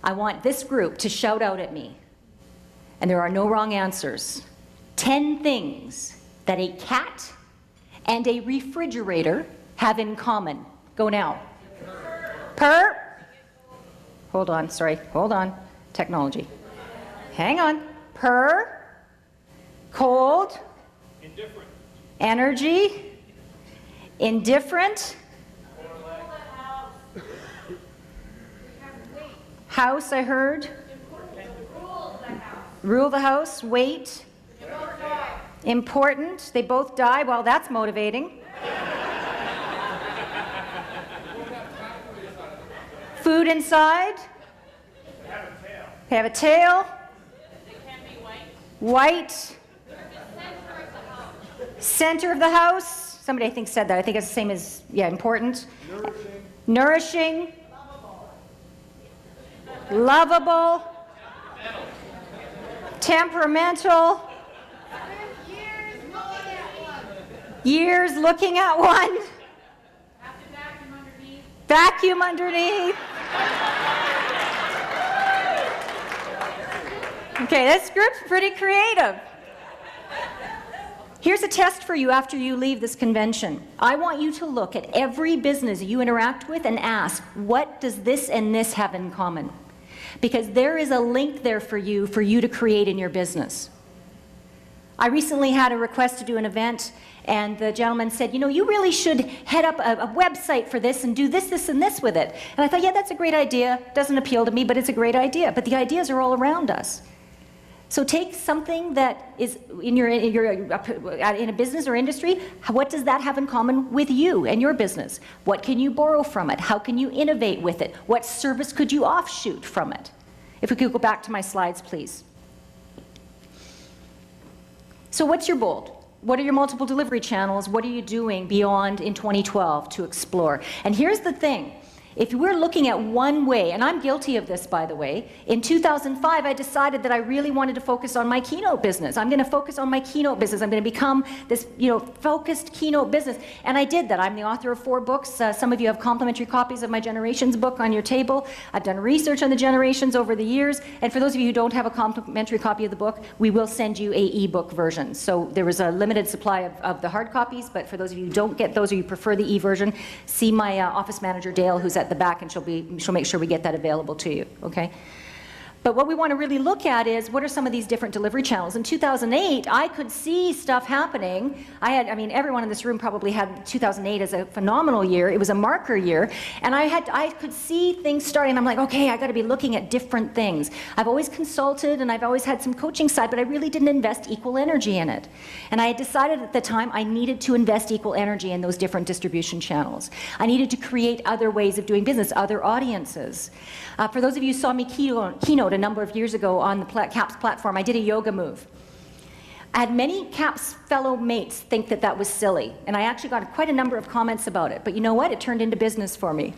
I want this group to shout out at me, and there are no wrong answers. 10 things that a cat and a refrigerator have in common. Go now. Purr. Hold on, sorry, hold on. Technology. Hang on. Purr. Cold. Indifferent. Energy. Indifferent. House, I heard. Rule the house. Wait. Important. They both die. Well, that's motivating. Food inside. They have a tail. They can be white. White. Center of the house. Somebody I think said that. I think it's the same as, yeah, important. Nourishing. Lovable. Temperamental. Years looking at one. Have to vacuum underneath. Vacuum underneath. Okay, this group's pretty creative. Here's a test for you after you leave this convention. I want you to look at every business you interact with and ask, what does this and this have in common? Because there is a link there for you to create in your business. I recently had a request to do an event, and the gentleman said, you know, you really should head up a website for this and do this, this, and this with it. And I thought, yeah, that's a great idea. Doesn't appeal to me, but it's a great idea. But the ideas are all around us. So take something that is in a business or industry, what does that have in common with you and your business? What can you borrow from it? How can you innovate with it? What service could you offshoot from it? If we could go back to my slides, please. So what's your bold? What are your multiple delivery channels? What are you doing beyond in 2012 to explore? And here's the thing. If we're looking at one way, and I'm guilty of this, by the way, in 2005 I decided that I really wanted to focus on my Keynote business. I'm going to focus on my Keynote business. I'm going to become this, focused Keynote business. And I did that. I'm the author of 4 books. Some of you have complimentary copies of my Generations book on your table. I've done research on the Generations over the years. And for those of you who don't have a complimentary copy of the book, we will send you a e-book version. So there was a limited supply of the hard copies, but for those of you who don't get those or you prefer the e-version, see my office manager, Dale, who's at the back, and she'll make sure we get that available to you, okay? But what we want to really look at is what are some of these different delivery channels. In 2008, I could see stuff happening. Everyone in this room probably had 2008 as a phenomenal year. It was a marker year, and I could see things starting. I'm like, okay, I got to be looking at different things. I've always consulted, and I've always had some coaching side, but I really didn't invest equal energy in it. And I decided at the time I needed to invest equal energy in those different distribution channels. I needed to create other ways of doing business, other audiences. For those of you who saw me keynote a number of years ago on the CAPS platform, I did a yoga move. I had many CAPS fellow mates think that that was silly, and I actually got quite a number of comments about it. But you know what? It turned into business for me.